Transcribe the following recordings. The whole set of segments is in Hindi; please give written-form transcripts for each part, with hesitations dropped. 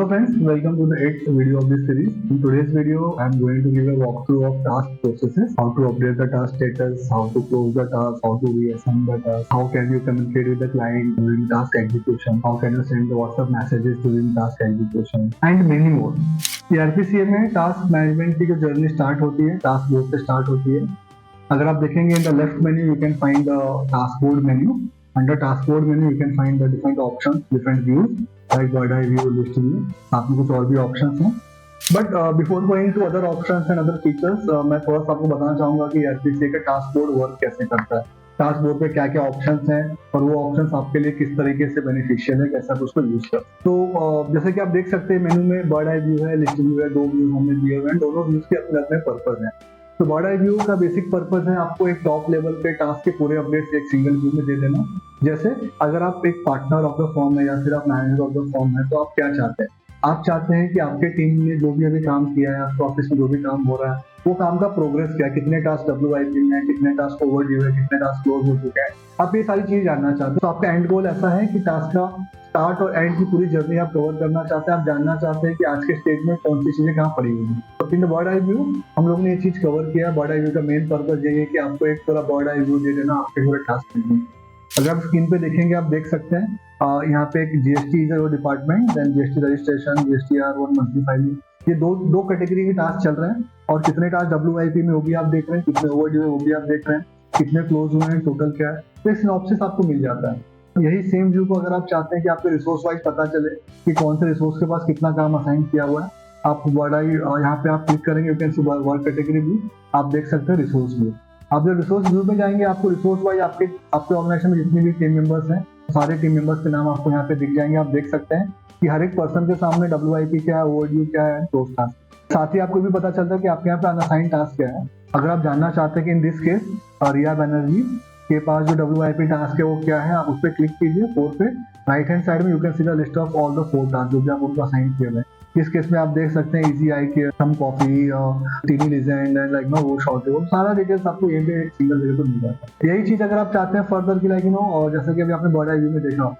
Hello friends, welcome to the 8th video of this series. In today's video, I am going to give a walkthrough of task processes, how to update the task status, how to close the task, how to reassign the task, how can you communicate with the client during task execution, how can you send the WhatsApp messages during task execution, and many more. ERPCA में टास्क मैनेजमेंट की जो जर्नी स्टार्ट होती है टास्क बोर्ड से स्टार्ट होती है. अगर आप देखेंगे in the left menu you can find the task board menu. Under task board menu, you can find the different options, different views, like bird eye view, list view. साथ में कुछ और भी options हैं. But before going to other options and other features, मैं थोड़ा सा आपको बताना चाहूँगा कि ERPCA का टास्क बोर्ड वर्क कैसे करता है. टास्क बोर्ड पे क्या क्या ऑप्शंस हैं और वो ऑप्शंस आपके लिए किस तरीके से बेनिफिशियल है, कैसे आप उसको यूज कर. तो जैसे कि आप देख सकते हैं मेनू में बर्ड आई व्यू है, लिस्ट व्यू है, दो व्यूज हमने दिए हुए हैं. दोनों व्यूज के अपने अपने पर्पज हैं. तो बर्ड आई व्यू का बेसिक पर्पज है आपको एक टॉप लेवल पे टास्क के पूरे अपडेट्स एक सिंगल व्यू में दे देना. जैसे अगर आप एक पार्टनर ऑफ द फर्म है या फिर आप मैनेजर ऑफ द फर्म है तो आप क्या चाहते हैं. आप चाहते हैं कि आपके टीम ने जो भी अभी काम किया है, आपके ऑफिस में जो भी काम हो रहा है वो काम का प्रोग्रेस क्या है, कितने टास्क WIP में है, कितने टास्क ओवरड्यू है, कितने टास्क क्लोज हो चुके हैं. आप ये सारी चीज जानना चाहते हैं. तो आपका एंड गोल ऐसा है कि टास्क का स्टार्ट और एंड की पूरी जर्नी आप कवर करना चाहते हैं. आप जानना चाहते हैं कि आज के स्टेज में कौन सी चीजें कहाँ पड़ी हुई हैं. तो in the bird eye view हम लोगों ने ये चीज कवर किया. बर्ड आई व्यू का मेन पर्पज यही है कि आपको एक पूरा बर्ड आई व्यू दे देना आपके पूरे टास्क में. अगर आप स्क्रीन पे देखेंगे आप देख सकते हैं यहाँ पे एक GST is your department, then GST registration, GSTR1 monthly filing. ये दो कैटेगरी के टास्क चल रहे हैं और कितने टास्क WIP में होगी आप देख रहे हैं, कितने ओवरड्यू है वो भी आप देख रहे हैं, कितने क्लोज हुए हैं, टोटल क्या है. तो एक सिनॉप्सिस आपको मिल जाता है. यही सेम व्यू को अगर आप चाहते हैं कि आपके रिसोर्स वाइज पता चले कि कौन से रिसोर्स के पास कितना काम असाइन किया हुआ है, आप वर्ड आई यहाँ पे आप क्लिक करेंगे, you can see work category view. आप देख सकते हैं रिसोर्स व्यू. आप जब रिसोर्स व्यू में जाएंगे आपको रिसोर्स वाइज आपके ऑर्गेनाइजेशन में जितनी भी टीम मेंबर्स हैं सारे टीम मेंबर्स के नाम आपको यहाँ पे दिख जाएंगे. आप देख सकते हैं कि हर एक पर्सन के सामने WIP क्या है, ओवरड्यू क्या है, क्लोज टास्क. साथ ही आपको भी पता चलता है कि आपके यहाँ पे अनअसाइन टास्क क्या है. अगर आप जानना चाहते हैं कि इन दिस केस रिया बनर्जी के पास जो WIP टास्क है वो क्या है, आप उस पर क्लिक कीजिए. 4 पे राइट हैंड साइड में you can see the list of all the 4 task जो भी आप उनको असाइन किए हुए हैं. इस केस में आप देख सकते हैं easy I care, some coffee, tiny legend and like no वो शॉर्ट वो सारा डिटेल्स आपको यहीं पे सिंगल जगह पे मिल जाता है. यही चीज अगर आप चाहते हैं फर्दर की लाइक और जैसे कि अभी आपने बर्ड आई व्यू में देखा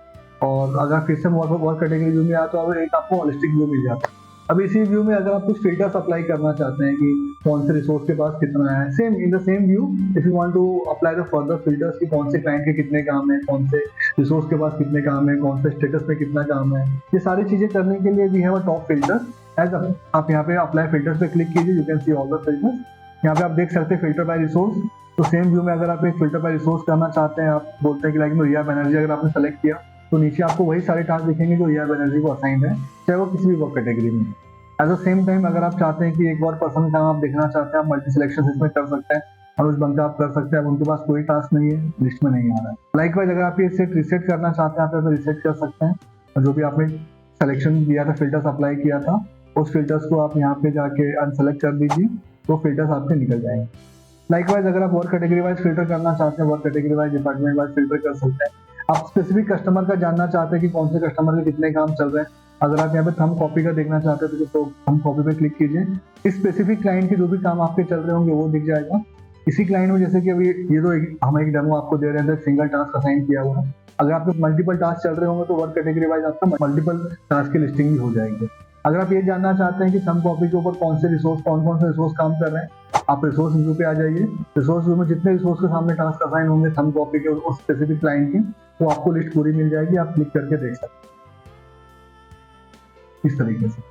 और अगर फिर से वर्क कैटेगरी व्यू में आया तो अब एक आपको होलिस्टिक व्यू मिल जाता है. अब इसी व्यू में अगर आप कुछ फिल्टर्स अप्लाई करना चाहते हैं कि कौन से रिसोर्स के पास कितना है, same in the same view if you want to apply the further filters कि कौन से क्लाइंट के कितने काम है, कौन से रिसोर्स के पास कितने काम है, कौन से स्टेटस पे कितना काम है, ये सारी चीजें करने के लिए we have a top filters. As आप यहाँ पे अप्लाई फिल्टर्स पे क्लिक कीजिए, you can see all the filters. यहाँ पे आप देख सकते हैं फिल्टर बाय रिसोर्स. तो सेम व्यू में अगर आप एक फिल्टर बाय रिसोर्स करना चाहते हैं, आप बोलते हैं कि लाइक रिया बनर्जी अगर आपने सेलेक्ट किया तो नीचे आपको वही सारे टास्क दिखेंगे जो रिया बनर्जी को असाइंड है, चाहे वो किसी भी वर्क कैटेगरी में. एट द सेम टाइम अगर आप चाहते हैं कि एक और पर्सन का आप देखना चाहते हैं, आप मल्टी सिलेक्शन इसमें कर सकते हैं और उस बंदा आप कर सकते हैं. उनके पास कोई टास्क नहीं है, लिस्ट में नहीं आ रहा है. लाइकवाइज अगर आप ये सेट रिसेट करना चाहते हैं आप यहाँ पे रिसेट कर सकते हैं और जो भी आपने सिलेक्शन दिया था, फिल्टर्स अप्लाई किया था, उस फिल्टर्स को आप यहाँ पे जाके अनसेलेक्ट कर दीजिए तो फिल्टर्स आपके निकल जाएंगे. लाइकवाइज अगर आप वर्क कैटेगरी वाइज फिल्टर करना चाहते हैं, work category wise department wise filter कर सकते हैं. आप स्पेसिफिक कस्टमर का जानना चाहते हैं कि कौन से कस्टमर के कितने काम चल रहे हैं, अगर आप यहाँ पे थंब कॉपी का देखना चाहते हैं तो थंब कॉपी पे क्लिक कीजिए. इस स्पेसिफिक क्लाइंट के जो भी काम आपके चल रहे होंगे वो दिख जाएगा. इसी क्लाइंट में जैसे कि अभी ये तो हम एक डेमो आपको दे रहे थे, सिंगल टास्क असाइन किया हुआ है. अगर आपके मल्टीपल टास्क चल रहे होंगे तो वर्क कैटेगरी वाइज आपका मल्टीपल टास्क की लिस्टिंग भी हो जाएगी. अगर आप ये जानना चाहते हैं कि थंब कॉपी के ऊपर कौन से रिसोर्स कौन से रिसोर्स काम कर रहे हैं, आप रिसोर्स व्यू पे आ जाइए. रिसोर्स व्यू में जितने रिसोर्स के सामने टास्क असाइन होंगे थंब कॉपी के उस स्पेसिफिक क्लाइंट की, तो आपको लिस्ट पूरी मिल जाएगी. आप क्लिक करके देख सकते हैं इस तरीके से.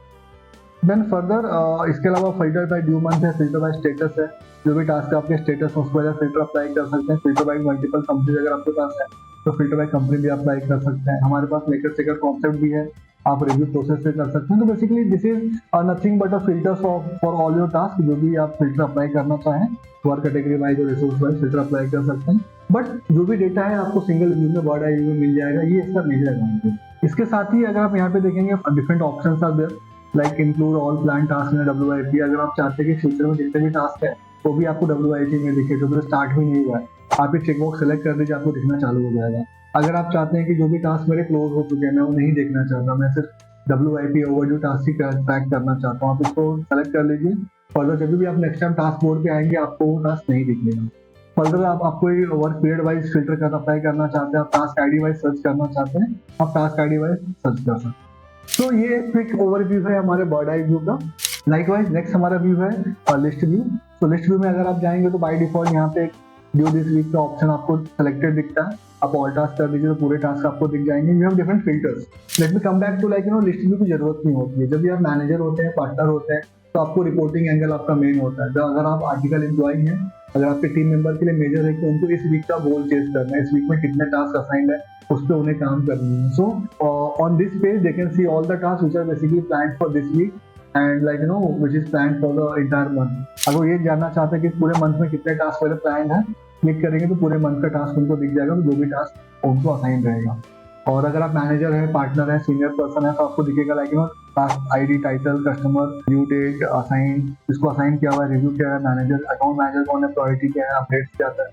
देन फर्दर इसके अलावा फिल्टर बाय ड्यू मंथ है, फिल्टर बाय स्टेटस है. जो भी टास्क आपके स्टेटस है उस पर फिल्टर अप्लाई कर सकते हैं. फिल्टर बाय मल्टीपल कंपनी अगर आपके पास है तो फिल्टर बाय कंपनी भी अप्लाई कर सकते हैं. हमारे पास मेकर चेकर कॉन्सेप्ट भी है, आप रिव्यू प्रोसेस से कर सकते हैं. तो basically this is nothing but a filter for all your task. जो भी आप फिल्टर अप्लाई करना चाहें वर्क कैटेगरी वाइज और रिसोर्स वाइज फिल्टर अप्लाई कर सकते हैं. बट जो भी डेटा है आपको सिंगल व्यू में बर्ड आई व्यू में मिल जाएगा. ये इसका मेजर एडवांटेज. इसके साथ ही अगर आप यहाँ पे देखेंगे different options are there like include all plan task in WIP. अगर आप चाहते हैं कि फ्यूचर में जितने भी टास्क है वो भी आपको WIP में दिखे, जो स्टार्ट भी नहीं हुआ है, आप ये चेकबॉक्स सेलेक्ट कर दीजिए, आपको दिखना चालू हो जाएगा. अगर आप चाहते हैं कि जो भी टास्क मेरे क्लोज हो चुके हैं मैं वो नहीं देखना चाहता, मैं सिर्फ WIP ओवरड्यू टास्क ही ट्रैक करना चाहता हूँ, आप इसको सेलेक्ट कर लीजिए. फर्दर जब भी आप नेक्स्ट टाइम टास्क बोर्ड पे आएंगे आपको वो टास्क नहीं दिखेगा. फर्दर आप कोई वर्क पीरियड वाइज फिल्टर कर अप्लाई करना चाहते हैं, आप टास्क आईडी वाइज सर्च करना चाहते हैं, आप टास्क आईडी वाइज सर्च कर सकते हैं. तो ये क्विक ओवरव्यू है हमारे बर्ड आई व्यू का। लाइकवाइज नेक्स्ट हमारा व्यू है लिस्ट व्यू। तो लिस्ट व्यू में अगर आप जाएंगे तो बाय डिफॉल्ट यहाँ पे ड्यू दिस वीक का ऑप्शन आपको सेलेक्टेड दिखता है। आप ऑल टास्क कर दीजिए तो पूरे टास्क आपको दिख जाएंगे। You have different filters. Let me come back to like list view की जरूरत नहीं होती है। जब भी आप मैनेजर होते हैं, पार्टनर होते हैं, तो आपको रिपोर्टिंग एंगल आपका मेन होता है। अगर आप आर्टिकल एम्प्लॉय हैं, अगर आपके टीम मेंबर के लिए मेजर है कि उनको इस वीक का गोल चेस करना है, इस वीक में कितने टास्क असाइंड है, उस पर उन्हें काम करनी है। So on this page they can see all the task which are basically planned for this week and like which is planned for the entire month. अगर ये जानना चाहते हैं कि पूरे मंथ में कितने टास्क पहले प्लान्ड है, क्लिक करेंगे तो पूरे मंथ का टास्क उनको दिख जाएगा, जो भी टास्क उनको असाइन रहेगा। और अगर आप मैनेजर है, पार्टनर है, सीनियर पर्सन है, तो आपको दिखेगा like task ID, title, customer, due date, assign, इसको असाइन किया हुआ है, रिव्यू किया है, मैनेजर, अकाउंट मैनेजर कौन है, प्रायोरिटी क्या है, अपडेट्स क्या है,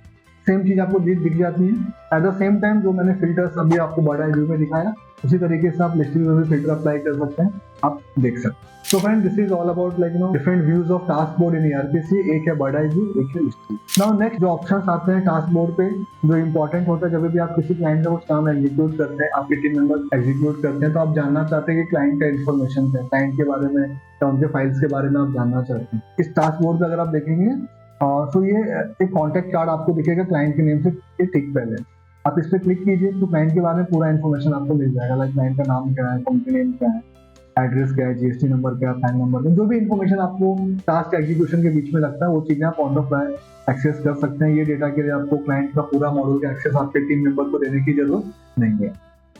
सेम चीज आपको दिख जाती है। एट द सेम टाइम जो मैंने फिल्टर्स अभी आपको बड़ा व्यू में दिखाया, उसी तरीके से आप लिस्ट व्यू में भी फिल्टर अप्लाई कर सकते हैं, आप देख सकते हैं। So friend, this is all about different views of task board in ERPC। एक है बर्ड आई व्यू, एक है लिस्ट व्यू। नाउ नेक्स्ट जो ऑप्शंस आते हैं टास्क बोर्ड पे, जो इंपॉर्टेंट होता है जब भी आप किसी क्लाइंट का कुछ काम एग्जीक्यूट करते हैं, आपके टीम मेंबर एग्जीक्यूट करते हैं, तो आप जानना चाहते हैं कि क्लाइंट का इन्फॉर्मेशन है, क्लाइंट के बारे में या उनके फाइल्स के बारे में आप जानना चाहते हैं। इस टास्क बोर्ड पे अगर आप देखेंगे तो ये एक कॉन्टेक्ट कार्ड आपको दिखेगा क्लाइंट के नेम से ठीक पहले। आप इस पर क्लिक कीजिए तो क्लाइंट के बारे में पूरा इन्फॉर्मेशन आपको मिल जाएगा। लाइक क्लाइंट का नाम क्या है, कंपनी नेम क्या है, एड्रेस क्या है, जीएसटी नंबर क्या है, पैन नंबर क्या है, जो भी इन्फॉर्मेशन आपको टास्क एग्जीक्यूशन के बीच में लगता है वो चीजें आप ऑन द फ्लाई एक्सेस कर सकते हैं। ये डेटा के लिए आपको क्लाइंट का पूरा मॉड्यूल का एक्सेस आपके टीम मेंबर को देने की जरूरत नहीं है।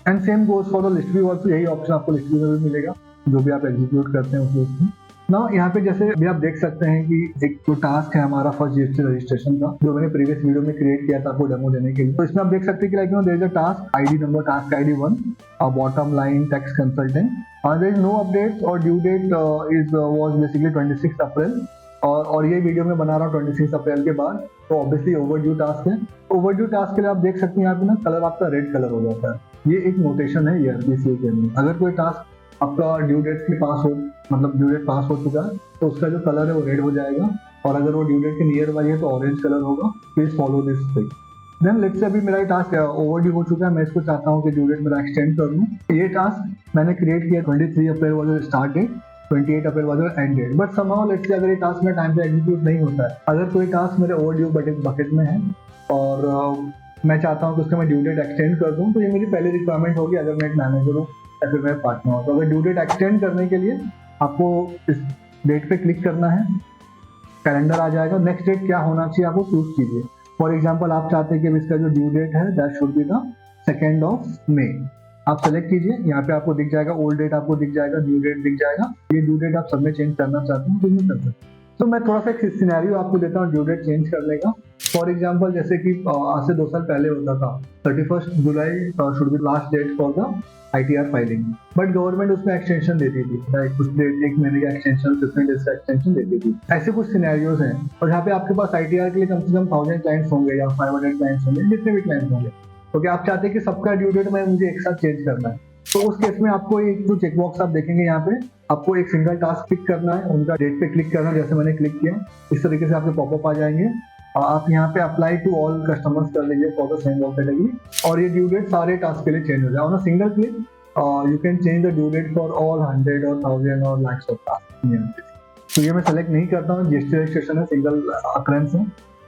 And same goes for the list view also. यही ऑप्शन आपको लिस्ट व्यू में भी मिलेगा, जो भी आप एग्जीक्यूट करते हैं उस लिस्ट में। ना यहाँ पे जैसे भी आप देख सकते हैं कि एक जो टास्क है हमारा फर्स्ट जीएसटी रजिस्ट्रेशन का, जो मैंने प्रीवियस वीडियो में क्रिएट किया था आपको डेमो देने के लिए, तो इसमें आप देख सकते हैं कि like there is a task ID number, task ID 1, bottom line tax consultant, there is no updates और due date is was basically 26 April. और ये वीडियो में बना रहा हूँ 26 अप्रैल के बाद, तो ऑब्वियसली ओवरड्यू टास्क है। ओवरड्यू टास्क के लिए आप देख सकते हैं यहाँ पे ना कलर आपका रेड कलर हो जाता है। ये एक नोटेशन है ERPC के अंदर। अगर कोई टास्क आपका ड्यू डेट के पास हो, मतलब ड्यू डेट पास हो चुका है, तो उसका जो कलर है वो रेड हो जाएगा, और अगर वो ड्यू डेट के नियर बाई है तो ऑरेंज कलर होगा। Please follow this thing. Then let's say अभी मेरा टास्क ओवरड्यू हो चुका है, मैं इसको चाहता हूँ कि ड्यू डेट मेरा एक्सटेंड कर लूँ। ये टास्क मैंने क्रिएट किया 23 April was start date, 28 April was end date. But somehow let's say अगर ये टास्क मेरे टाइम पे एग्जीक्यूट नहीं होता है, अगर कोई टास्क मेरे ओवरड्यू बकेट में है और मैं चाहता हूँ कि उसका मैं ड्यू डेट एक्सटेंड कर दूँ, तो ये मेरी पहली रिक्वायरमेंट होगी अगर मैं एक मैनेजर हूँ या फिर मैं पार्टनर हूँ। तो अगर ड्यू डेट एक्सटेंड करने के लिए आपको इस डेट पे क्लिक करना है, कैलेंडर आ जाएगा, नेक्स्ट डेट क्या होना चाहिए आपको चूज कीजिए। फॉर एग्जांपल आप चाहते हैं कि इसका जो ड्यू डेट है that should be the 2nd of May। आप सेलेक्ट कीजिए, यहाँ पे आपको दिख जाएगा ओल्ड डेट, आपको दिख जाएगा ड्यू डेट दिख जाएगा। ये ड्यू डेट आप सब में चेंज करना चाहते हैं तो नहीं कर सकते। तो मैं थोड़ा सा एक सिनेरियो आपको देता हूँ ड्यू डेट चेंज करने का। फॉर एग्जाम्पल जैसे कि आज से 2 साल पहले होता था 31 July should be last date for the ITR filing, but government उसमें एक्सटेंशन देती थी, कुछ डेट, 1 महीने का एक्सटेंशन, 15 डेज का एक्सटेंशन देती थी। ऐसे कुछ सिनेरियोज हैं, और यहाँ पे आपके पास ITR के लिए कम से कम 1000 क्लाइंट्स होंगे या 500 क्लाइंट्स होंगे, जितने भी क्लाइंट्स होंगे। तो क्या आप चाहते हैं कि सबका ड्यू डेट में मुझे एक साथ चेंज करना है, तो उस केस में आपको एक जो चेकबॉक्स आप देखेंगे यहाँ पे, आपको एक सिंगल टास्क क्लिक करना है, उनका डेट पे क्लिक करना है, जैसे मैंने क्लिक किया इस तरीके से आपके पॉपअप आ जाएंगे। आप यहाँ पे अप्लाई टू ऑल कस्टमर्स कर लीजिए for the same work category, और ये ड्यू डेट सारे टास्क के लिए चेंज हो जाए। On a single click you can change the due date for all 100 और 1000 और lakhs ऑफ टास्क। तो ये मैं सेलेक्ट नहीं करता हूँ, जीएसटी रजिस्ट्रेशन है, सिंगल अकरेंस है,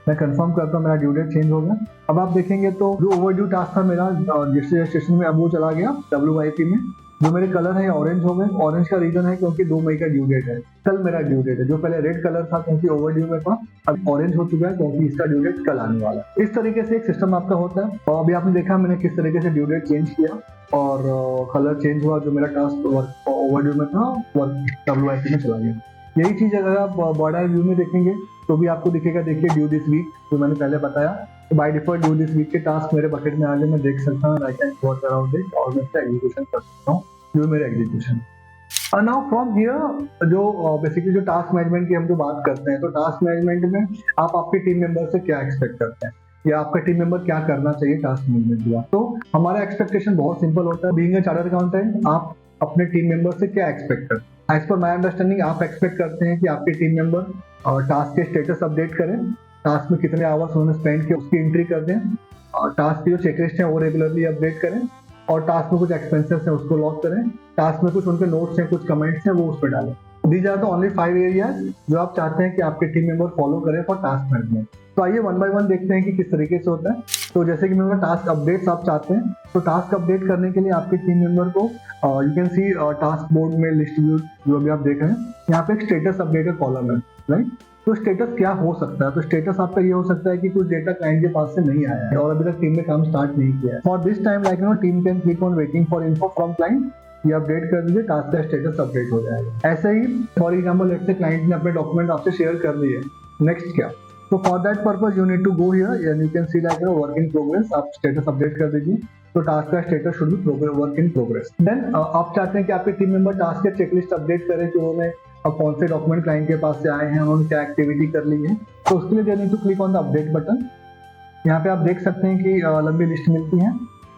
मैं कंफर्म करता हूँ मेरा ड्यू डेट चेंज हो गया। अब आप देखेंगे तो जो ओवरड्यू टास्क था मेरा जीएसटी रजिस्ट्रेशन में, अब वो चला गया WIP में। जो मेरे कलर है ऑरेंज हो गए। ऑरेंज का रीजन है क्योंकि 2 मई का ड्यू डेट है, कल मेरा ड्यू डेट है। जो पहले रेड कलर था क्योंकि ओवरड्यू में था, अब ऑरेंज हो चुका है क्योंकि इसका ड्यू डेट कल आने वाला है। इस तरीके से एक सिस्टम आपका होता है। और अभी आपने देखा मैंने किस तरीके से ड्यू डेट चेंज किया और कलर चेंज हुआ, जो मेरा टास्क ओवरड्यू में था वर्क WIP में चला गया। यही चीज अगर आप बर्ड आई व्यू में देखेंगे तो भी आपको दिखेगा, देखिए ड्यू दिस वीक, जो मैंने पहले बताया, तो by default due this week के टास्क मेरे बकेट में आ गए, मैं देख सकता हूँ, I can work around it और मैं इसका एग्जीक्यूशन कर सकता हूँ, जो मेरा एग्जीक्यूशन। और नाउ फ्रॉम हियर जो बेसिकली जो टास्क मैनेजमेंट की हम जो बात करते हैं, तो टास्क मैनेजमेंट में आप आपके टीम मेंबर से क्या एक्सपेक्ट करते हैं या आपका टीम मेंबर क्या करना चाहिए टास्क मैनेजमेंट हुआ। तो हमारा एक्सपेक्टेशन बहुत सिंपल होता है। बीइंग अ चार्टर्ड अकाउंटेंट, आप अपने टीम मेंबर से क्या एक्सपेक्ट करते हैं? एज पर माई अंडरस्टैंडिंग आप एक्सपेक्ट करते हैं कि आपके टीम मेंबर टास्क के स्टेटस अपडेट करें, टास्क में कितने आवर्स उन्होंने स्पेंड किए उसकी एंट्री कर दें, टास्क की जो चेकलिस्ट है वो रेगुलरली अपडेट करें, और टास्क में कुछ एक्सपेंसेस हैं उसको लॉक करें, टास्क में कुछ उनके नोट्स हैं, कुछ कमेंट्स हैं, वो उस पर डालें। These are the only 5 areas जो आप चाहते हैं कि आपके टीम मेंबर फॉलो करें फॉर टास्क मैनेजमेंट। तो आइए वन बाय वन देखते हैं कि किस तरीके से होता है। तो जैसे कि मेरा टास्क अपडेट्स आप चाहते हैं, तो टास्क अपडेट करने के लिए आपके टीम मेंबर को you can C task board में लिस्ट व्यू जो अभी आप देख रहे हैं, यहाँ पे एक स्टेटस अपडेट का कॉलम है, राइट। तो स्टेटस क्या हो सकता है? तो स्टेटस आपका ये हो सकता है कि कुछ डेटा क्लाइंट के पास से नहीं आया है और अभी तक टीम ने काम स्टार्ट नहीं किया है। For this time team can click on waiting for info from client, ये अपडेट कर दीजिए, टास्क का स्टेटस अपडेट हो जाएगा। ऐसे ही for example let's say client ने अपने डॉक्यूमेंट आपसे शेयर कर दिए, नेक्स्ट क्या? तो for that purpose you need to go here and you can see work in progress, आप स्टेटस अपडेट कर दीजिए। तो टास्क का status should be work in progress. Then आप चाहते हैं कि आपके टीम मेंबर टास्क के चेकलिस्ट अपडेट करें कि उन्होंने अब कौन से डॉक्यूमेंट क्लाइंट के पास से आए हैं, उन्होंने क्या एक्टिविटी कर ली है। तो उसके लिए they need to click on the update button. यहाँ पे आप देख सकते हैं कि लंबी लिस्ट मिलती है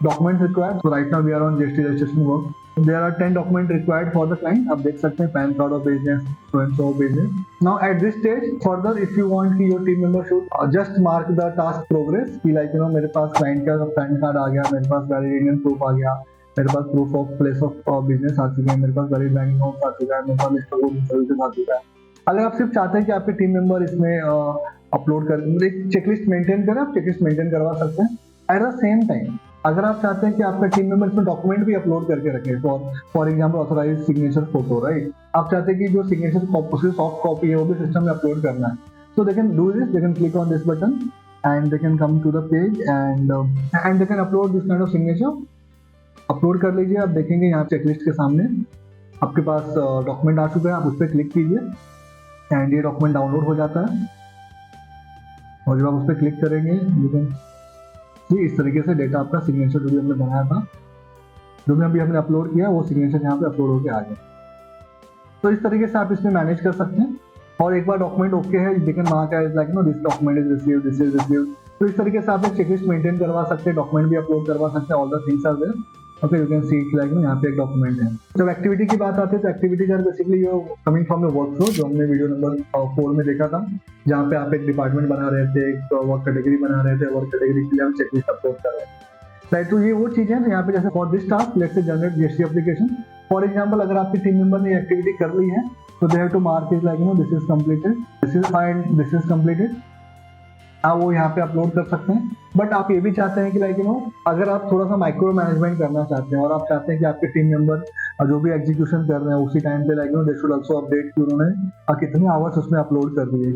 डॉक्यूमेंट रिक्वायर्ड। तो right now we are on GST registration work, there are 10 document required for the client। आप देख सकते हैं pan card of business, so and so business। Now at this stage further if you want कि your team member should just mark the task progress कि मेरे पास क्लाइंट का पैन कार्ड आ गया, मेरे पास वैलिड यूनियन प्रूफ आ गया, मेरे पास proof of place of business आ चुका है, मेरे पास वैलिड बैंक अकाउंट आ चुका है, मेरे पास लिस्ट ऑफ सर्विसेज आ चुका है। अगर आप सिर्फ चाहते हैं कि आपके टीम मेंबर इसमें अपलोड कर एक चेकलिस्ट मेंटेन करें, आप चेकलिस्ट मेंटेन करवा सकते हैं। एट द सेम टाइम अगर आप चाहते हैं कि आपका टीम मेंबर इसमें डॉक्यूमेंट भी अपलोड करके रखे, for example authorise signature photo, right. आप चाहते हैं कि जो सिग्नेचर सॉफ्ट कॉपी है वो भी सिस्टम में अपलोड करना है, so they can do this, they can click on this button and they can come to the page and they can upload this kind of signature. Upload कर लीजिए। आप देखेंगे यहाँ चेकलिस्ट के सामने आपके पास डॉक्यूमेंट आ चुका है, आप उस पर क्लिक कीजिए एंड ये डॉक्यूमेंट डाउनलोड हो जाता है। और जब आप उस पर क्लिक करेंगे लेकिन इस तरीके से डेटा आपका सिग्नेचर जो भी हमने बनाया था, जो भी अभी हमने अपलोड किया, वो सिग्नेचर यहाँ पे अपलोड होके आ गया। तो इस तरीके से आप इसमें मैनेज कर सकते हैं। और एक बार डॉक्यूमेंट ओके है, you can mark as this document is received, this is received. तो इस तरीके से आप एक चेकलिस्ट मेंटेन करवा सकते हैं, डॉक्यूमेंट भी अपलोड करवा सकते हैं, all the things are there. Okay, you can see it यहाँ पे एक डॉक्यूमेंट है। जब एक्टिविटी की बात आती है तो activities are basically coming from the workflow, जो हमने वीडियो नंबर 4 में देखा था, जहाँ पे आप एक डिपार्टमेंट बना रहे थे, एक वर्क कैटेगरी बना रहे थे, वर्क कैटेगरी के लिए हम चेकलिस्ट अपलोड कर रहे हैं, राइट। तो ये वो चीजें हैं यहाँ पे, जैसे for this task let's say generate GST application, for example अगर आपकी टीम मेंबर ने एक्टिविटी कर ली है तो they have to mark is this is completed, this is fine, this is completed. आप वो यहाँ पे अपलोड कर सकते हैं। बट आप ये भी चाहते हैं कि अगर आप थोड़ा सा माइक्रो मैनेजमेंट करना चाहते हैं और आप चाहते हैं कि आपके टीम मेंबर जो भी एग्जीक्यूशन कर रहे हैं उसी टाइम पे दे शुड आल्सो अपडेट कि उन्होंने कितने आवर्स उसमें अपलोड कर दिए,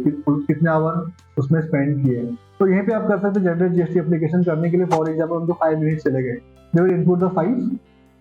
कितने आवर उसमें स्पेंड किए, तो यहीं पे आप कर सकते हैं जनरेट जीएसटी एप्लीकेशन करने के लिए। फॉर एग्जाम्पल उनको 5 मिनट चले गए, they will input the 5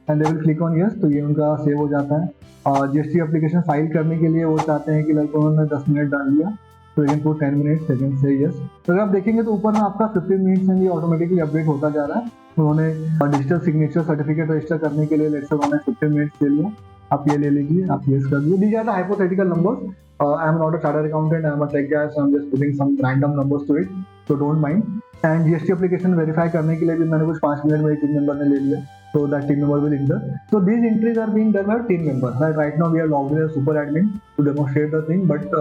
and they will click on yes, तो ये उनका सेव हो जाता है। और जीएसटी एप्लीकेशन फाइल करने के लिए वो चाहते हैं कि उन्होंने 10 मिनट डाल दिया, तो you can put 10 minutes, you can say yes. तो अगर आप देखेंगे तो ऊपर में आपका 15 मिनट्स में ये ऑटोमेटिकली अपडेट होता जा रहा है। उन्होंने डिजिटल सिग्नेचर सर्टिफिकेट रजिस्टर करने के लिए लेट्स से उन्होंने 15 मिनट्स ले लिया, आप ये ले लीजिए, आप यस कर दीजिए। These are the hypothetical numbers, I am not a chartered accountant, I am a tech guy, so I am just putting some random numbers to it, so don't mind. And GST application verify करने के लिए भी मैंने कुछ 5 मिनट मेरे टीम मेंबर ने ले लिया, so that team member will enter. So these entries are being done by team members. Right now we are logged in as super admin to demonstrate the thing, but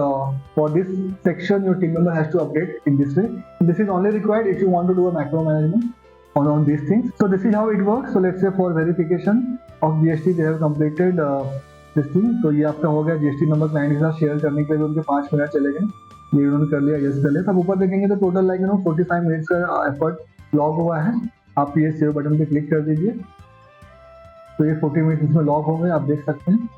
for this section your team member has to update in this way. This is only required if you want to do a macro management on these things. So this is how it works. So let's say for verification of GST they have completed this thing. तो ये आपका हो गया GST नंबर क्लाइंट के साथ शेयर करने के लिए उनके 5 मिनट चले गए, ये उन्होंने कर लिया, यस कर लिया। तब ऊपर देखेंगे तो टोटल 45 मिनट्स का एफर्ट लॉग हुआ है। आप ये सेव बटन पे क्लिक कर दीजिए, तो ये 40 मिनट इसमें लॉग हो गए, आप देख सकते हैं।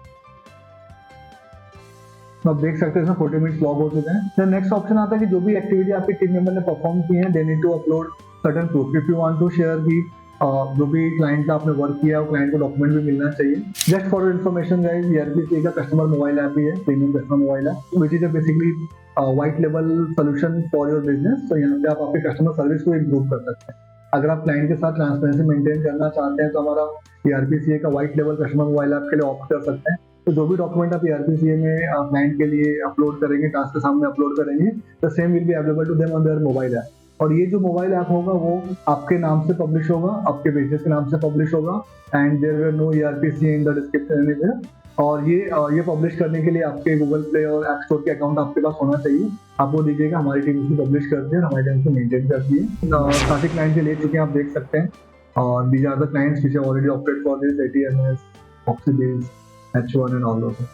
तो आप देख सकते हैं इसमें 40 मिनट्स लॉग हो चुके हैं। फिर नेक्स्ट ऑप्शन आता है कि जो भी एक्टिविटी आपके टीम मेंबर ने परफॉर्म की है, they need to upload certain proof. If you want to share की जो भी क्लाइंट का आपने वर्क किया है वो क्लाइंट को डॉक्यूमेंट भी मिलना चाहिए। Just for information guys, ERP का कस्टमर मोबाइल ऐप ही है, premium customer mobile app, which is a basically white level solution for your business. तो यहाँ पे आप आपके कस्टमर सर्विस को इम्प्रूव कर सकते हैं। अगर आप क्लाइंट के साथ ट्रांसपेरेंसी मेंटेन करना चाहते हैं तो हमारा ERP का white level customer mobile app के लिए ऑप्ट कर सकते हैं। तो जो भी डॉक्यूमेंट आप ERP में क्लाइंट के लिए अपलोड करेंगे, टास्क के सामने अपलोड करेंगे, the same will be available to them on their mobile app. और ये जो मोबाइल ऐप होगा वो आपके नाम से पब्लिश होगा, आपके बिजनेस के नाम से पब्लिश होगा, and there will no ERP in the description anywhere. और ये पब्लिश करने के लिए आपके गूगल प्ले और ऐप स्टोर के अकाउंट आपके पास होना चाहिए। आप वो दीजिएगा, हमारी टीम उसको पब्लिश करती है और हमारी टीम उसको मेंटेन करती है। काफी क्लाइंट के ले चुके हैं, आप देख सकते हैं। These are the clients which have already opted for this ATMS, Oxybase, H1 and all those.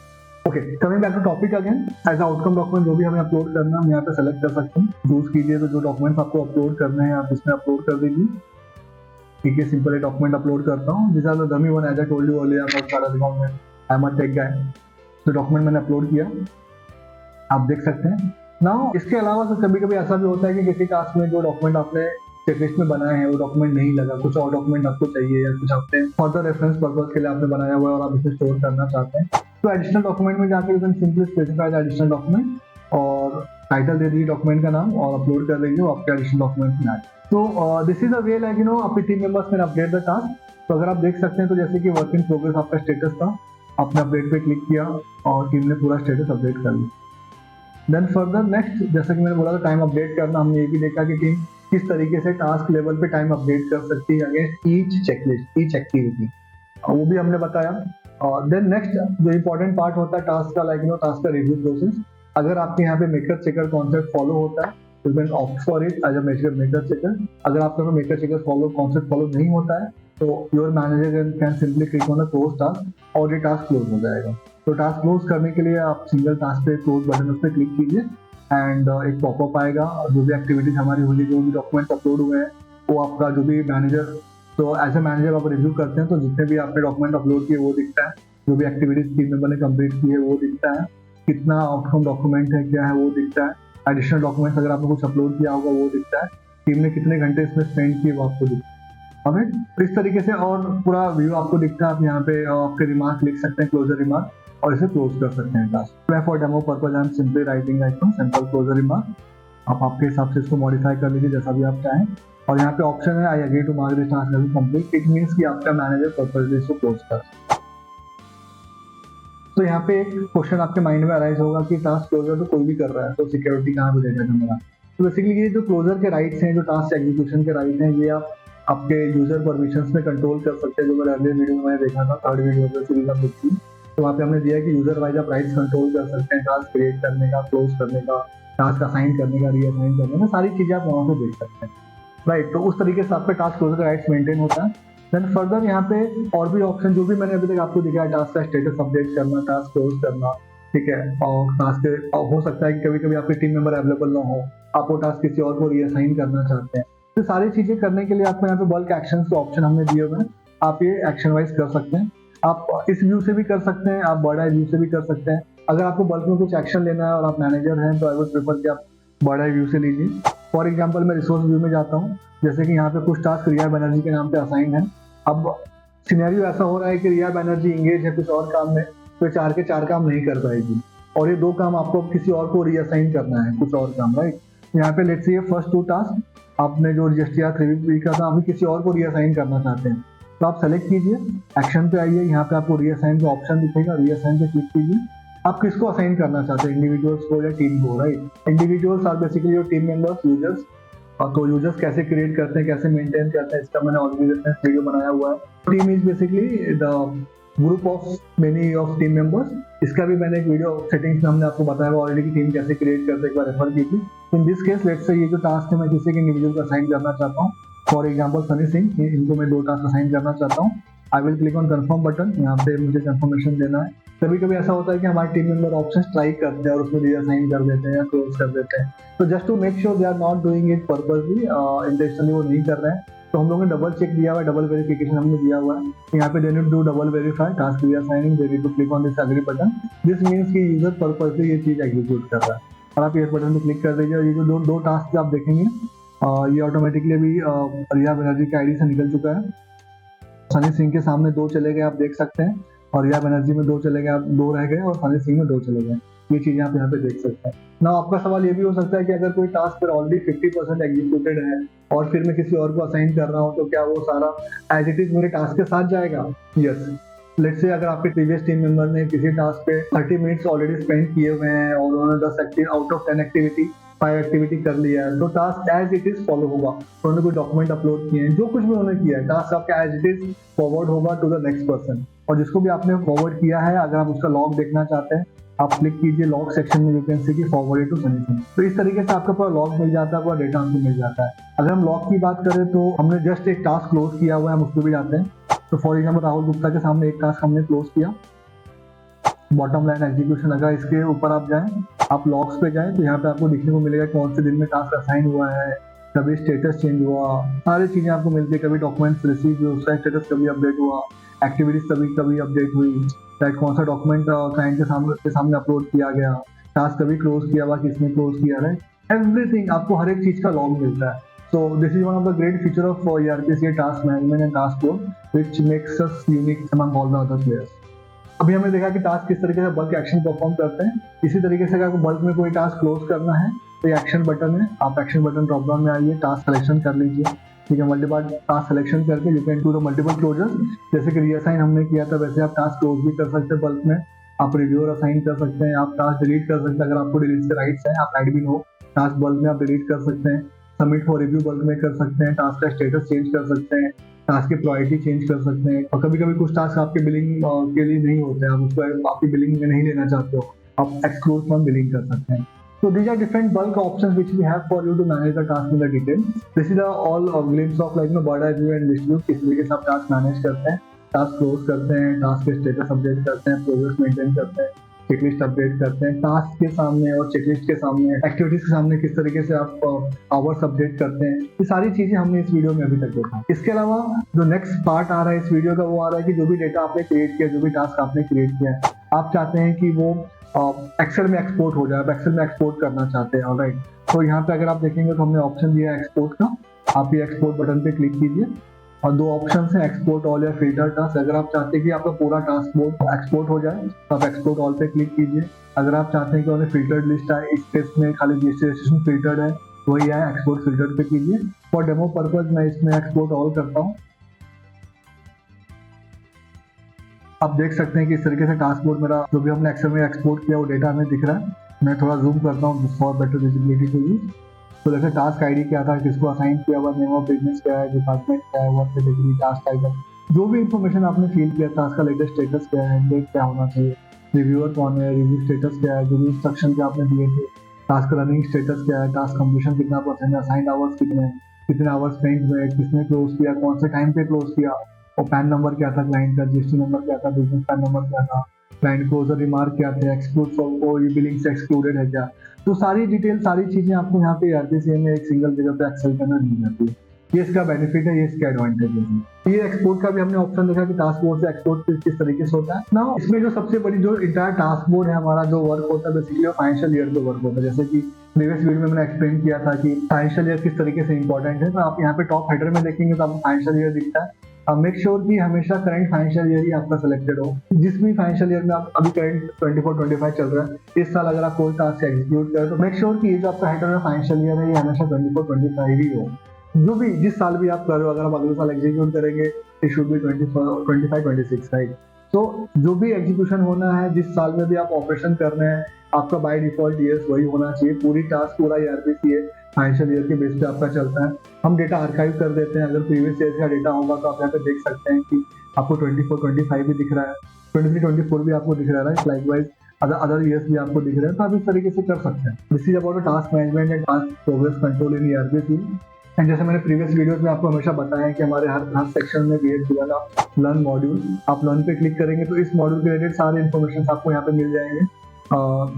Okay, coming back to topic again, as outcome document जो भी हमें अपलोड करना है हम यहाँ पे सेलेक्ट कर सकते हैं। चूज कीजिए तो जो डॉक्यूमेंट्स आपको अपलोड करने हैं आप इसमें अपलोड कर दीजिए। ठीक है, सिंपल डॉक्यूमेंट अपलोड करता हूँ। This are the dummy one, as I told you earlier, for chartered accountant, I am a tech guy. तो डॉक्यूमेंट मैंने अपलोड किया, आप देख सकते हैं। नाउ इसके अलावा तो कभी कभी ऐसा भी होता है कि किसी टास्क में जो डॉक्यूमेंट आपने चेकलिस्ट में बनाए हैं वो डॉक्यूमेंट नहीं लगा, कुछ और डॉक्यूमेंट आपको चाहिए या कुछ आपने फर्दर रेफरेंस पर्पस के लिए आपने बनाया हुआ है और आप इसे स्टोर करना चाहते हैं, तो एडिशनल डॉक्यूमेंट में जाकर you can simply specify the additional document और टाइटल दे दीजिए डॉक्यूमेंट का नाम और अपलोड कर दीजिए आपके एडिशनल डॉक्यूमेंट में आए। तो this is a way like आपके टीम मेंबर्स में अपडेट द टास्क। तो अगर आप देख सकते हैं तो जैसे कि वर्क इन प्रोग्रेस आपका स्टेटस था, आपने अपडेट पे क्लिक किया और टीम ने पूरा स्टेटस अपडेट कर लिया। देन फर्दर नेक्स्ट, जैसा कि मैंने बोला था टाइम अपडेट करना, हमने ये भी देखा कि टीम किस तरीके से टास्क लेवल पे टाइम अपडेट कर सकती है against each checklist, each activity, वो भी हमने बताया। देन नेक्स्ट जो इंपॉर्टेंट पार्ट होता है टास्क का, लाइक टास्क का रिव्यू प्रोसेस। अगर आपके यहाँ पे मेकर चेकर कॉन्सेप्ट फॉलो होता है तो you can opt for it as a maker checker. अगर आपका मेकर चेकर कॉन्सेप्ट फॉलो नहीं होता है तो your manager can simply click on the close task और ये टास्क क्लोज हो जाएगा। तो टास्क क्लोज करने के लिए आप सिंगल टास्क पे क्लोज बटन उस पर क्लिक कीजिए एंड एक पॉपअप आएगा। जो भी एक्टिविटीज हमारी हुई, जो भी डॉक्यूमेंट्स अपलोड हुए हैं, वो आपका जो भी मैनेजर, तो एज ए मैनेजर आप रिव्यू करते हैं तो जितने भी आपने डॉक्यूमेंट अपलोड किए वो दिखता है, जो भी एक्टिविटीज टीम मेंबर ने कंप्लीट की है वो दिखता है, कितना आउटकम डॉक्यूमेंट है क्या है वो दिखता है, एडिशनल डॉक्यूमेंट्स अगर आपने कुछ अपलोड किया होगा वो दिखता है, टीम ने कितने घंटे इसमें स्पेंड किए वो आपको दिखता है। हमें इस तरीके से और पूरा व्यू आपको दिखता है। आप यहाँ पे आपके रिमार्क लिख सकते हैं, क्लोजर रिमार्क, और इसे क्लोज कर सकते हैं टास्क। मैं for demo purpose I am simply writing simple closure remark. आप आपके हिसाब से इसको मॉडिफाई कर लीजिए जैसा भी आप चाहें। और यहाँ पे ऑप्शन है I agree to mark this task as complete. It means कि आपका मैनेजर पर्पसली इसको क्लोज कर। तो यहाँ पे एक क्वेश्चन आपके माइंड में अराइज होगा कि टास्क क्लोजर तो कोई भी कर रहा है तो सिक्योरिटी कहाँ पे देना है मेरा। तो बेसिकली ये जो क्लोजर के राइट्स हैं, जो टास्क एग्जीक्यूशन के राइट हैं, ये आप आपके यूजर परमिशंस में कंट्रोल कर सकते हैं। जो मैंने अर्लियर वीडियो में देखा था, थर्ड वीडियो में सीरीज हम देखी, तो वहाँ पे हमने दिया कि यूजर वाइज आप राइट्स कंट्रोल कर सकते हैं, टास्क क्रिएट करने का, क्लोज करने का, टास्क असाइन करने का, रीअसाइन करने का, सारी चीजें आप वहाँ पे देख सकते हैं, राइट। तो उस तरीके से आपका टास्क क्लोजर का राइट्स मेंटेन होता है। देन फर्दर यहाँ पे और भी ऑप्शन जो भी मैंने अभी तक आपको दिखाया, टास्क का स्टेटस अपडेट करना, टास्क क्लोज करना, ठीक है, और टास्क हो सकता है कि कभी कभी आपके टीम मेंबर अवेलेबल ना हो, आप वो टास्क किसी और को रीअसाइन करना चाहते हैं, तो सारी चीजें करने के लिए आपको यहाँ पे बल्क एक्शंस के ऑप्शन हमने दिए हुए हैं। आप ये एक्शन वाइज कर सकते हैं। आप इस व्यू से भी कर सकते हैं, आप बर्ड आई व्यू से भी कर सकते हैं। अगर आपको बल्क में कुछ एक्शन लेना है और आप मैनेजर हैं तो आई वुड प्रेफर कि आप बर्ड आई व्यू से लीजिए। फॉर एग्जांपल मैं रिसोर्स व्यू में जाता हूँ, जैसे कि यहाँ पे कुछ टास्क रिया बनर्जी के नाम पे असाइन है। अब सिनेरियो ऐसा हो रहा है कि रिया बनर्जी इंगेज है कुछ और काम में, तो 4 के 4 काम नहीं कर पाएगी और ये 2 काम आपको किसी और को रीअसाइन करना है, कुछ और काम, राइट। यहाँ पे लेट्स से फर्स्ट 2 टास्क आपने जो रजिस्टर 3 का था, अभी किसी और को रीअसाइन करना चाहते हैं, तो आप सेलेक्ट कीजिए, एक्शन पे आइए, यहाँ पे आपको रीअसाइन का ऑप्शन दिखेगा, रीअसाइन पे क्लिक कीजिए। आप किसको असाइन करना चाहते हैं, इंडिविजुअल्स को या टीम को, right. Individuals are basically your team members, users. तो यूजर्स कैसे क्रिएट करते हैं, कैसे मेंटेन करते हैं, इसका मैंने ऑलरेडी वीडियो बनाया हुआ है। Team is basically the group of many of team members. इसका भी मैंने एक वीडियो सेटिंग्स में हमने आपको बताया ऑलरेडी कि टीम कैसे क्रिएट करते हैं, एक बार रेफर की थी। In this case let's say ये जो टास्क है मैं किसी के इंडिविजुअल को असाइन करना चाहता हूँ, फॉर एग्जांपल सनी सिंह, इनको मैं 2 टास्क असाइन करना चाहता हूँ। I will click on confirm button, यहाँ पे मुझे कंफर्मेशन देना है। कभी कभी ऐसा होता है कि हमारे टीम मेंबर ऑप्शन ट्राई करते हैं और उसमें रीअसाइन कर देते हैं या क्लोज कर देते हैं, तो just to make sure they are not doing it purposely, intentionally वो नहीं कर रहे हैं, तो हम लोगों ने डबल चेक दिया हुआ है, डबल वेरिफिकेशन हमने दिया हुआ है। यहाँ पे they need to double verify task reassigning, they need to click on this agree button. This means कि यूजर पर्पसली ये चीज एग्जीक्यूट कर रहा है और आप इस बटन पे क्लिक कर दीजिए। ये जो दो टास्क आप देखेंगे ये ऑटोमेटिकली अभी रिया बनर्जी के आईडी से निकल चुका है। सनी सिंह के सामने 2 चले गए, आप देख सकते हैं, और रिया बनर्जी में 2 चले गए, आप 2 रह गए, और सनी सिंह में 2 चले गए। ये चीजें आप यहाँ पे देख सकते हैं ना। आपका सवाल ये भी हो सकता है कि अगर कोई टास्क पर ऑलरेडी 50% एग्जीक्यूटेड है और फिर मैं किसी और को असाइन कर रहा हूँ तो क्या वो सारा एज इट इज मेरे टास्क के साथ जाएगा? यस। लेट्स से अगर आपके प्रीवियस टीम मेंबर ने किसी टास्क पे 30 मिनट्स ऑलरेडी स्पेंड किए हुए हैं और उन्होंने 10 आउट ऑफ 10 एक्टिविटी 5 एक्टिविटी कर लिया है, तो task as it is follow होगा। उन्होंने कोई डॉक्यूमेंट अपलोड किए हैं, जो कुछ भी उन्होंने किया है, टास्क आपका एज इट इज फॉरवर्ड होगा टू द नेक्स्ट पर्सन। और जिसको भी आपने फॉरवर्ड किया है, अगर आप उसका लॉग देखना चाहते हैं आप क्लिक कीजिए लॉग सेक्शन में, यू कैन सी की फॉरवर्डेड टू सनी। तो इस तरीके से आपका पूरा लॉग मिल जाता है, पूरा डेटा हमको मिल जाता है। अगर हम लॉग की बात करें तो हमने जस्ट एक टास्क क्लोज किया हुआ है, हम उस पर भी जाते हैं। तो फॉर एग्जाम्पल राहुल गुप्ता के सामने एक टास्क हमने क्लोज किया, बॉटम लाइन एग्जीक्यूशन। अगर इसके ऊपर आप जाएं, आप लॉग्स पे जाएं, तो यहाँ पे आपको दिखने को मिलेगा कौन से दिन में टास्क असाइन हुआ है, कभी स्टेटस चेंज हुआ, सारी चीजें आपको मिलती है। कभी डॉक्यूमेंट्स रिसीव हुए, उसका स्टेटस कभी अपडेट हुआ, एक्टिविटीज कभी अपडेट हुई, लाइक कौन सा डॉक्यूमेंट क्लाइंट के सामने अपलोड किया गया, टास्क कभी क्लोज किया हुआ, किसने क्लोज किया है, एवरीथिंग आपको हर एक चीज का लॉग मिलता है। So this is one of the great feature of ERP task management and task code which makes us unique among all the other players. अभी हमने देखा कि टास्क किस तरीके से बल्क एक्शन परफॉर्म करते हैं। इसी तरीके से अगर आपको बल्क में कोई टास्क क्लोज करना है तो ये एक्शन बटन है, आप एक्शन बटन ड्रॉप डाउन में आइए, टास्क सिलेक्शन कर लीजिए, ठीक है। मल्टीपल टास्क सिलेक्शन करके you can do the multiple closures. जैसे कि रीअसाइन हमने किया था, वैसे आप टास्क क्लोज भी कर सकते हैं बल्क में, आप रिव्यूअर असाइन कर सकते हैं, आप टास्क डिलीट कर सकते हैं। अगर आपको डिलीट के राइट्स हैं, आप एडमिन हो, टास्क बल्क में आप डिलीट कर सकते हैं, सबमिट फॉर रिव्यू बल्क में कर सकते हैं, टास्क का स्टेटस चेंज कर सकते हैं, टास्क की प्रायोरिटी चेंज कर सकते हैं। और कभी कभी कुछ टास्क आपके बिलिंग के लिए नहीं होते हैं, आप उसको आपकी बिलिंग में नहीं लेना चाहते हो, आप एक्सक्लूड फ्रॉम बिलिंग कर सकते हैं। So these are different bulk options which we have for you to manage the task in the detail. This is all glimpse of like bird eye view and list view, किस तरीके से आप टास्क मैनेज करते हैं, टास्क क्लोज करते हैं, टास्क के स्टेटस अपडेट करते हैं, प्रोग्रेस मेंटेन करते हैं, चेकलिस्ट अपडेट करते हैं, टास्क के सामने और चेकलिस्ट के सामने, एक्टिविटीज के सामने किस तरीके से आप आवर्स अपडेट करते हैं। ये सारी चीजें हमने इस वीडियो में अभी तक देखा। इसके अलावा जो नेक्स्ट पार्ट आ रहा है इस वीडियो का, वो आ रहा है कि जो भी डेटा आपने क्रिएट किया, जो भी टास्क आपने क्रिएट किया है, आप चाहते हैं कि वो एक्सेल में एक्सपोर्ट हो जाए, आप एक्सेल में एक्सपोर्ट करना चाहते हैं, ऑलराइट। तो यहाँ पे अगर आप देखेंगे तो हमने ऑप्शन दिया है एक्सपोर्ट का, आप ये एक्सपोर्ट बटन पे क्लिक कीजिए और दो ऑप्शन है, एक्सपोर्ट ऑल या फिल्टर टास्क। अगर आप चाहते हैं कि आपका पूरा टास्क एक्सपोर्ट हो जाए तो आप एक्सपोर्ट ऑल पे क्लिक कीजिए। अगर आप चाहते हैं कि उन्हें फिल्टर्ड लिस्ट आए, इस केस में खाली रजिस्ट्रेशन फिल्टर्ड है, वही है, एक्सपोर्ट फिल्टर्ड पे कीजिए। फॉर डेमो पर्पज मैं इसमें एक्सपोर्ट ऑल करता हूँ। आप देख सकते हैं कि इस तरीके से टास्क बोर्ड मेरा जो भी हमने एक्सेल में एक्सपोर्ट किया वो डेटा हमें दिख रहा है। मैं थोड़ा जूम करता हूँ फॉर बेटर विजिबिलिटी के लिए। तो जैसे टास्क आईडी क्या था, किसको असाइन किया हुआ, नेम ऑफ बिजनेस क्या है, डिपार्टमेंट क्या है, वर्क कैटेगरी, टास्क टाइटल, जो भी इन्फॉर्मेशन आपने फिल किया, टास्क का लेटेस्ट स्टेटस क्या है, डेट क्या होना चाहिए, रिव्यूअर कौन है, रिव्यू स्टेटस क्या है, जो भी इंस्ट्रक्शन क्या आपने दिए थे, टास्क रनिंग स्टेटस क्या है, टास्क कंप्लीशन कितना परसेंट है, असाइंड आवर्स कितने हैं, कितने आवर्स स्पेंड हुए, किसने क्लोज किया, कौन से टाइम पे क्लोज किया, और पैन नंबर क्या था क्लाइंट का, जीएसटी नंबर क्या था, बिजनेस पैन नंबर क्या था, क्लाइंट क्लोजर रिमार्क क्या थे, एक्सक्लूड फॉर बिलिंग से एक्सक्लूडेड है क्या। तो सारी डिटेल, सारी चीजें आपको यहाँ पे ERP में एक सिंगल जगह पे एक्सेल के अंदर मिल जाती है। ये इसका बेनिफिट है, ये इसका एडवांटेज है। ये एक्सपोर्ट का भी हमने ऑप्शन देखा कि टास्क बोर्ड से एक्सपोर्ट किस तरीके से होता है ना। इसमें जो सबसे बड़ी जो इंटायर टास्क बोर्ड है हमारा, जो वर्क होता है बेसिकली फाइनेंशियल ईयर पे वर्क होता है। जैसे कि प्रीवियस वीडियो में मैंने एक्सप्लेन किया था कि फाइनेंशियल ईयर किस तरीके से इंपॉर्टेंट है। तो आप यहाँ पे टॉप हेडर में देखेंगे तो आपको फाइनेंशियल ईयर दिखता है। मेक श्योर कि हमेशा करंट फाइनेंशियल ईयर ही आपका सिलेक्टेड हो। जिस भी फाइनेंशियल ईयर में आप अभी करंट 24-25 चल रहा है, इस साल अगर आप कोई टास्क एग्जीक्यूट करें तो मेक श्योर कि ये जो आपका हेडर है फाइनेंशियल ईयर है, ये हमेशा 24-25 ही हो। जो भी जिस साल भी आप कर रहे हो, अगर आप अगले साल एग्जीक्यूट करेंगे इट शुड बी 25-26, राइट। तो जो भी एग्जीक्यूशन होना है, जिस साल में भी आप ऑपरेशन कर रहे हैं, आपका बाय डिफॉल्ट ईयर्स वही होना चाहिए। पूरी टास्क पूरा ERP फाइनेंशियल ईयर के बेस पे आपका चलता है। हम डेटा आर्काइव कर देते हैं। अगर प्रीवियस ईयर का डेटा होगा तो आप यहाँ पे देख सकते हैं कि आपको 24-25 भी दिख रहा है, 23-24 भी आपको दिख रहा है, लाइकवाइज अदर ईयर्स भी आपको दिख रहे हैं। तो आप इस तरीके से कर सकते हैं। This is about task management and task progress control in ERP। And जैसे मैंने प्रीवियस वीडियोस में आपको हमेशा बताया है कि हमारे हर सेक्शन में क्रिएट किया था लर्न मॉड्यूल। आप लर्न पे क्लिक करेंगे तो इस मॉड्यूल के रिलेटेड सारे इन्फॉर्मेशन आपको यहाँ पे मिल जाएंगे।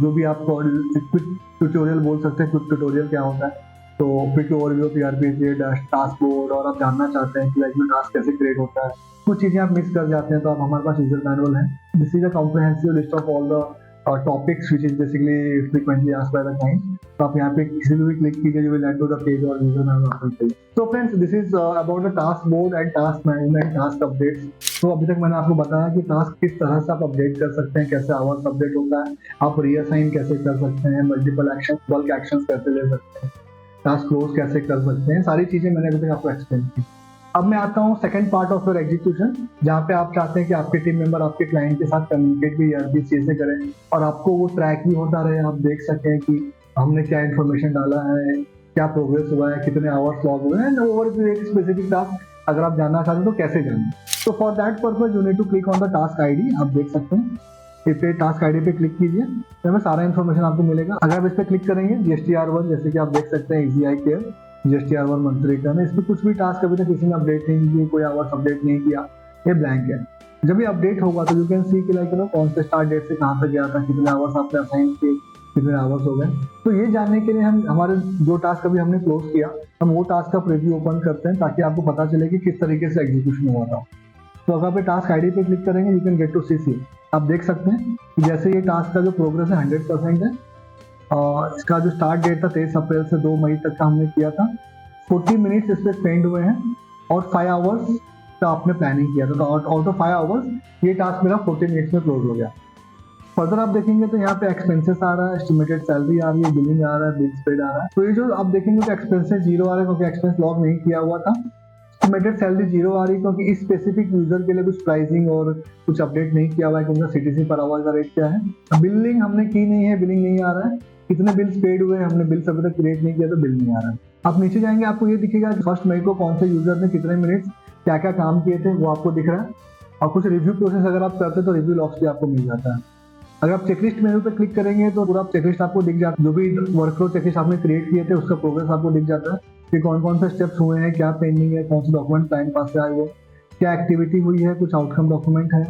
जो भी आप क्विक ट्यूटोरियल बोल सकते हैं, क्विक ट्यूटोरियल क्या होता है, तो quick overview of ERP task board, और आप जानना चाहते हैं कि लाइक में टास्क कैसे क्रिएट होता है, कुछ चीजें आप मिस कर जाते हैं तो आप हमारे पास यूजर मैनुअल है। This is a comprehensive list of all the topics which is basically frequently asked by the client. तो आप यहाँ पे किसी भी क्लिक कीजिए, you will land to the page और user manual page. So friends, this is about the task board and task management, task updates. तो अभी तक मैंने आपको बताया कि टास्क किस तरह से आप अपडेट कर सकते हैं, कैसे आवर्स अपडेट होता है, आप रीअसाइन कैसे कर सकते हैं, मल्टीपल एक्शन, बल्क एक्शन कैसे ले सकते हैं, टास्क क्लोज कैसे कर सकते हैं, सारी चीजें मैंने अभी तक आपको एक्सप्लेन की। अब मैं आता हूँ second part of your execution, जहाँ पे आप चाहते हैं कि आपके टीम मेंबर आपके क्लाइंट के साथ कम्युनिकेट भी ERP से करें और आपको वो ट्रैक भी होता रहे, आप देख सकें कि हमने क्या इन्फॉर्मेशन डाला है, क्या प्रोग्रेस हुआ है, कितने आवर्स लॉग हुए हैं, ओवर एक स्पेसिफिक टास्क अगर आप जानना चाहते हैं तो कैसे जानें। तो for that purpose you need to click on the task ID. आप देख सकते हैं इस पे टास्क आईडी पे क्लिक कीजिए, तो हमें सारा इन्फॉर्मेशन आपको मिलेगा। अगर आप इस पे क्लिक करेंगे GSTR1, जैसे कि आप देख सकते हैं EasyEye care GSTR1 monthly return है, इसमें कुछ भी टास्क अभी तक किसी ने अपडेट नहीं की, कोई आवर्स अपडेट नहीं किया, ये ब्लैंक है। जब ये अपडेट होगा तो यू कैन सी कि लाइक कौन से स्टार्ट डेट से कहाँ तक गया था, कितने आवर्स आपने असाइन किए, कितने आवर्स हो गए। तो ये जानने के लिए हम हमारे जो टास्क अभी हमने क्लोज किया, हम वो टास्क का प्रीव्यू ओपन करते हैं ताकि आपको पता चले कि किस तरीके से एग्जीक्यूशन हुआ था। तो अगर आप टास्क आईडी पे क्लिक करेंगे यू कैन गेट टू सी। आप देख सकते हैं कि जैसे ये टास्क का जो प्रोग्रेस है 100% है। इसका जो स्टार्ट डेट था 23 अप्रैल से 2 मई तक का हमने किया था। 40 मिनट्स इस पे स्पेंड हुए हैं और 5 आवर्स का आपने प्लानिंग किया था। तो आउट ऑफ 5 आवर्स ये टास्क मेरा 40 मिनट्स में क्लोज हो गया। फर्दर आप देखेंगे तो यहाँ पे एक्सपेंसेस आ रहा है, एस्टिमेटेड सैलरी आ रही है, बिलिंग आ रहा है, बिल्स पेड आ रहा है। तो ये जो आप देखेंगे तो एक्सपेंसेस जीरो आ रहा है क्योंकि एक्सपेंस लॉग नहीं किया हुआ था। एस्टिमेटेड सैलरी जीरो आ रही है क्योंकि इस स्पेसिफिक यूजर के लिए कुछ प्राइसिंग और कुछ अपडेट नहीं किया हुआ है कि उनका CTC पर आवर का रेट क्या है। बिलिंग हमने की नहीं है, बिलिंग नहीं आ रहा है। कितने बिल्स पेड हुए हमने बिल्स अभी तक क्रिएट नहीं किया तो बिल नहीं आ रहा है। आप नीचे जाएंगे आपको ये दिखेगा 1 मई को कौन से यूजर ने कितने मिनट्स क्या क्या काम किए थे वो आपको दिख रहा है। और कुछ रिव्यू प्रोसेस अगर आप करते हैं तो रिव्यू लॉग्स भी आपको मिल जाता है। अगर आप चेकलिस्ट मेनू पे क्लिक करेंगे तो पूरा चेकलिस्ट आपको दिख जाता है। जो भी वर्कफ्लो चेकलिस्ट आपने क्रिएट किए थे उसका प्रोग्रेस आपको दिख जाता है कि कौन कौन से स्टेप्स हुए हैं, क्या पेंडिंग है, कौन से डॉक्यूमेंट क्लाइंट पास से आए हुए, क्या एक्टिविटी हुई है, कुछ आउटकम डॉक्यूमेंट है,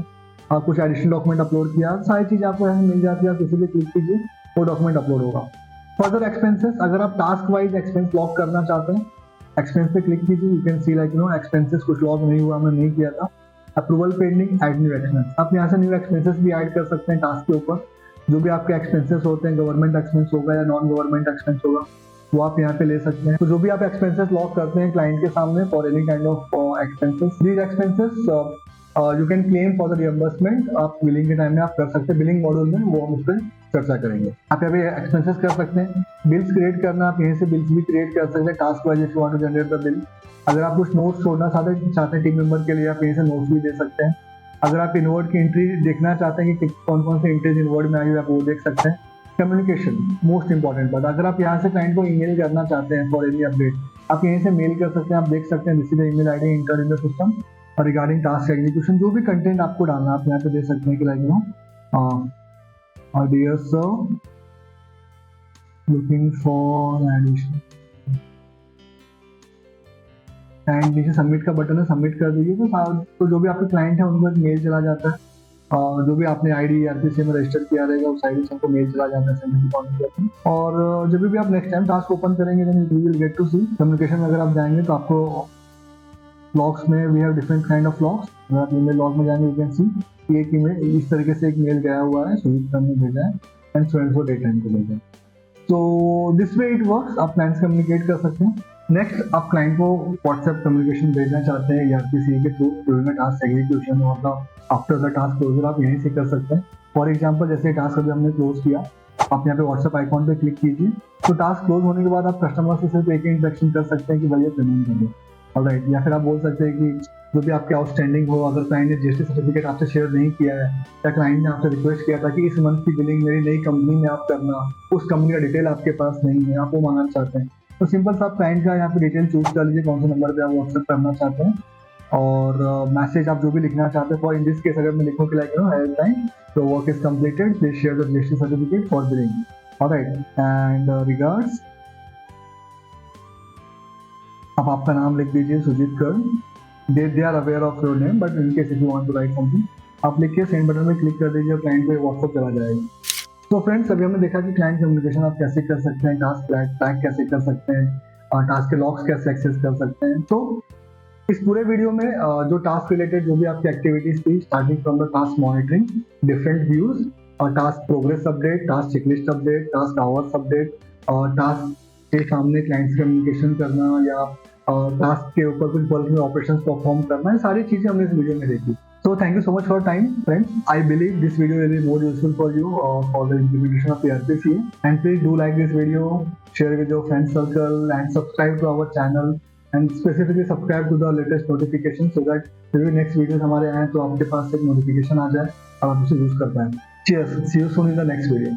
और कुछ एडिशनल डॉक्यूमेंट अपलोड किया, सारी चीज़ आपको यहाँ मिल जाती है। आप किसी भी क्लिक कीजिए वो डॉक्यूमेंट अपलोड होगा। फर्दर एक्सपेंसेस, अगर आप टास्क वाइज एक्सपेंस लॉग करना चाहते हैं, एक्सपेंस पे क्लिक कीजिए, you can C like expenses कुछ लॉग नहीं हुआ, हमने नहीं किया था। Approval pending, add new expense, आप यहाँ से न्यू एक्सपेंसेस भी ऐड कर सकते हैं टास्क के ऊपर। जो भी आपके एक्सपेंसेस होते हैं, गवर्नमेंट एक्सपेंस होगा या नॉन गवर्नमेंट एक्सपेंस होगा, वो आप यहाँ पे ले सकते हैं। तो जो भी आप एक्सपेंसेस लॉग करते हैं क्लाइंट के सामने for any kind of expenses, these expenses you can claim for the reimbursement. आप बिलिंग के टाइम में आप कर सकते हैं, बिलिंग मॉड्यूल में वो हम उस पर चर्चा करेंगे। आप यहाँ पे एक्सपेंसेस कर सकते हैं। बिल्स क्रिएट करना, आप यहीं से बिल्स भी क्रिएट कर सकते हैं task wise if you want to generate the bill. अगर आप कुछ नोट्स छोड़ना चाहते हैं टीम मेंबर के लिए, आप यहीं से नोट्स भी दे सकते हैं। अगर आप इनवर्ड की एंट्री देखना चाहते हैं कि कौन कौन से एंट्रीज इनवर्ड में आई हुई, आप वो देख सकते हैं। कम्युनिकेशन मोस्ट इंपॉर्टेंट बात, अगर आप यहाँ से क्लाइंट को ईमेल करना चाहते हैं फॉर एनी अपडेट, आप यहीं से मेल कर सकते हैं। आप देख सकते हैं this is the email ID entered in the system regarding task execution. जो भी कंटेंट आपको डालना आप यहाँ पे दे सकते हैं कि like dear sir looking for addition, and नीचे सबमिट का बटन है, सबमिट कर दीजिए। तो जो भी आपके क्लाइंट है उनको एक मेल चला जाता है। जो भी आपने आईडी RPC में रजिस्टर किया रहेगा उस आईडी से हमको मेल चला जाता है। और जब भी आप नेक्स्ट टाइम टास्क ओपन करेंगे then you will get to see communication में। अगर आप जाएंगे तो आपको लॉग्स में we have different kind of logs. अगर आप ईमेल लॉग में जाएंगे यू कैन सी कि एक ईमेल इस तरीके से एक मेल गया हुआ है, सुजीत सर ने भेजा है and so and so date time को भेजा है। तो दिस वे इट वर्क्स, आप क्लाइंट से कम्युनिकेट कर सकते हैं। नेक्स्ट, आप क्लाइंट को व्हाट्सएप कम्युनिकेशन भेजना चाहते हैं RPC के थ्रू ड्यूरिंग टास्क एग्जीक्यूशन, मतलब आफ्टर द टास्क क्लोजर आप यहीं से कर सकते हैं। फॉर एग्जांपल जैसे टास्क अभी हमने क्लोज किया, आप यहाँ पे व्हाट्सएप आइकॉन पे क्लिक कीजिए। तो टास्क क्लोज होने के बाद आप कस्टमर से सिर्फ एक ही इंटरेक्शन कर सकते हैं कि भैया पेमेंट करिए, ऑलराइट। या फिर आप बोल सकते हैं कि जो भी आपके आउटस्टैंडिंग हो, अगर क्लाइंट ने GST सर्टिफिकेट आपसे शेयर नहीं किया है या क्लाइंट ने आपसे रिक्वेस्ट किया था कि इस मंथ की बिलिंग मेरी नई कंपनी में आप करना, उस कंपनी का डिटेल आपके पास नहीं है, आप वो मांगना चाहते हैं, तो सिंपल सा आप क्लाइंट का यहाँ पे डिटेल चूज कर लीजिए कौन से नंबर पे आप व्हाट्सएप करना चाहते हैं। और मैसेज आप जो भी लिखना चाहते हैं, फॉर इन दिस केस अगर मैं लिखूँ कि like time to work is completed, please share the GST certificate for billing, alright, and regards. आप आपका नाम लिख दीजिए सुजीत कर, they are aware of your name, but in case if you want to write something आप लिखिए, सेंड बटन में क्लिक कर दीजिए, क्लाइंट पे व्हाट्सएप चला जाएगा। तो फ्रेंड्स, अभी हमने देखा कि क्लाइंट कम्युनिकेशन आप कैसे कर सकते हैं, टास्क ट्रैक कैसे कर सकते हैं, टास्क के लॉग्स कैसे एक्सेस कर सकते हैं। तो इस पूरे वीडियो में जो टास्क रिलेटेड जो भी आपकी एक्टिविटीज थी, starting from the task monitoring, different views, और task progress update, task checklist update, task hours update, और टास्क के सामने क्लाइंट से कम्युनिकेशन करना या टास्क के ऊपर कुछ बल्क में ऑपरेशंस परफॉर्म करना, ये सारी चीजें हमने इस वीडियो में देखी। So thank you so much for your time, friends. I believe this video will be more useful for you for the implementation of the RPC. And please do like this video, share with your friend circle, and subscribe to our channel. And specifically subscribe to the latest notification so that जब भी next videos हमारे आए तो आपके पास एक notification आ जाए और आप उसे use कर पाएं. Cheers. See you soon in the next video.